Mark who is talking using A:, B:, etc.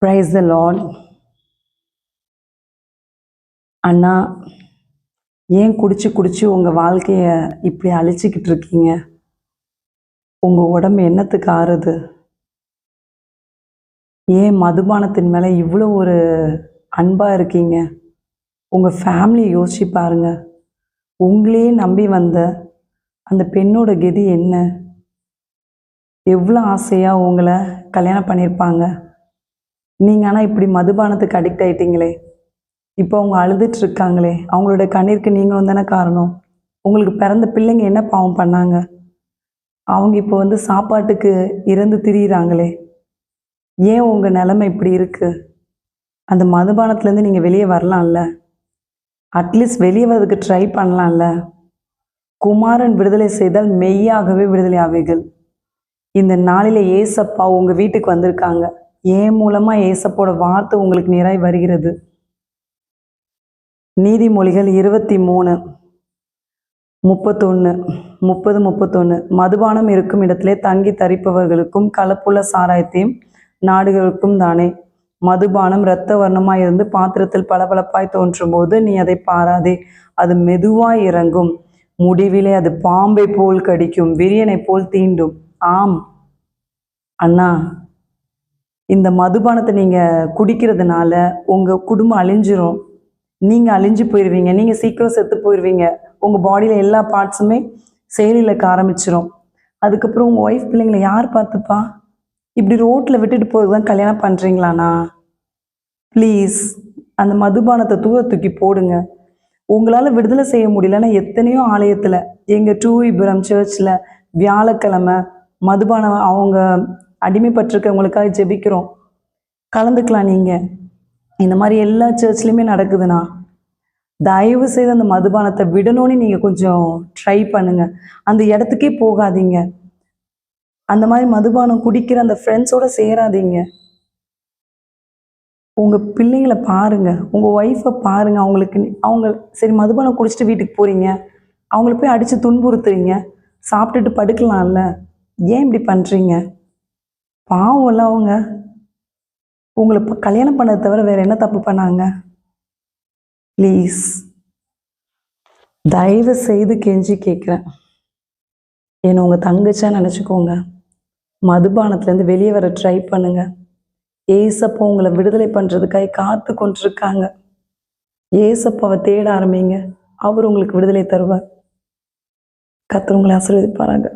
A: Praise the Lord. அண்ணா, ஏன் குடிச்சு குடிச்சு உங்க வாழ்க்கைய இப்படி அழிச்சிக்கிட்டு இருக்கீங்க? உங்க உடம்பு என்னத்துக்கு ஆறுது? ஏன் மதுபானத்தின் மேல இவ்வளோ ஒரு அன்பா இருக்கீங்க? உங்க ஃபேமிலியை யோசிச்சு பாருங்க. உங்களையே நம்பி வந்த அந்த பெண்ணோட கதி என்ன? எவ்வளோ ஆசையா உங்களை கல்யாணம் பண்ணியிருப்பாங்க. நீங்க ஆனா இப்படி மதுபானத்துக்கு அடிக்ட் ஆயிட்டீங்களே. இப்போ அவங்க அழுதுட்டு இருக்காங்களே, அவங்களோட கண்ணீருக்கு நீங்களும் தானே காரணம். உங்களுக்கு பிறந்த பிள்ளைங்க என்ன பாவம் பண்ணாங்க? அவங்க இப்போ வந்து சாப்பாட்டுக்கு இறந்து திரியிறாங்களே. ஏன் உங்க நிலைமை இப்படி இருக்கு? அந்த மதுபானத்துலேருந்து நீங்கள் வெளியே வரலாம்ல. அட்லீஸ்ட் வெளியே வரதுக்கு ட்ரை பண்ணலாம்ல. குமாரன் விடுதலை செய்தால் மெய்யாகவே விடுதலை ஆவீர்கள். இந்த நாளில் ஏசப்பா உங்கள் வீட்டுக்கு வந்திருக்காங்க. ஏன் மூலமாக ஏசப்போட வார்த்தை உங்களுக்கு நேராய் வருகிறது. நீதிமொழிகள் 23:31 மதுபானம் இருக்கும் இடத்திலே தங்கி தரிப்பவர்களுக்கும் கலப்புள்ள சாராயத்தையும் நாடுகளுக்கும் தானே. மதுபானம் இரத்த வர்ணமாய் இருந்து பாத்திரத்தில் பளபளப்பாய் தோன்றும் போது நீ அதை பாராதே. அது மெதுவாய் இறங்கும், முடிவிலே அது பாம்பை போல் கடிக்கும், விரியனை போல் தீண்டும். ஆம் அண்ணா, இந்த மதுபானத்தை நீங்கள் குடிக்கிறதுனால உங்கள் குடும்பம் அழிஞ்சிரும். நீங்கள் அழிஞ்சு போயிடுவீங்க. நீங்கள் சீக்கிரம் செத்து போயிடுவீங்க. உங்கள் பாடியில் எல்லா பார்ட்ஸுமே செயலிழக்க ஆரம்பிச்சிரும். அதுக்கப்புறம் உங்கள் ஒய்ஃப் பிள்ளைங்களை யார் பார்த்துப்பா? இப்படி ரோட்டில் விட்டுட்டு போகிறது தான் கல்யாணம் பண்ணுறீங்களாண்ணா? ப்ளீஸ் அந்த மதுபானத்தை தூக்கி போடுங்க. உங்களால் விடுதலை செய்ய முடியலன்னா எத்தனையோ ஆலயத்தில், எங்கள் டூஇபுரம் சர்ச்சில் வியாழக்கிழமை மதுபானம் அவங்க அடிமைப்பட்டிருக்கவங்களுக்காக ஜெபிக்கிறோம். கலந்துக்கலாம். நீங்கள் இந்த மாதிரி எல்லா சர்ச்லேயுமே நடக்குதுண்ணா. தயவு செய்து அந்த மதுபானத்தை விடணும்னு நீங்கள் கொஞ்சம் ட்ரை பண்ணுங்கள். அந்த இடத்துக்கே போகாதீங்க. அந்த மாதிரி மதுபானம் குடிக்கிற அந்த ஃப்ரெண்ட்ஸோடு சேராதீங்க. உங்கள் பிள்ளைங்களை பாருங்கள், உங்கள் ஒய்ஃபை பாருங்கள். அவங்க சரி மதுபானம் குடிச்சிட்டு வீட்டுக்கு போகிறீங்க, அவங்கள போய் அடித்து துன்புறுத்துறீங்க. சாப்பிட்டுட்டு படுக்கலாம்ல. ஏன் இப்படி பண்ணுறீங்க? பாவம்ல அவங்க. உங்களை கல்யாணம் பண்ணதை தவிர வேறு என்ன தப்பு பண்ணாங்க? ப்ளீஸ் தயவு செய்து கெஞ்சி கேட்குறேன். என்னை உங்கள் தங்கச்சா நினச்சிக்கோங்க. மதுபானத்துலேருந்து வெளியே வர ட்ரை பண்ணுங்க. ஏசப்பா உங்களை விடுதலை பண்ணுறதுக்காக காத்து கொண்டிருக்காங்க. ஏசப்பாவை தேட ஆரம்பிங்க. அவர் உங்களுக்கு விடுதலை தருவார். கர்த்தர் உங்களை ஆசீர்வதிப்பாராங்க.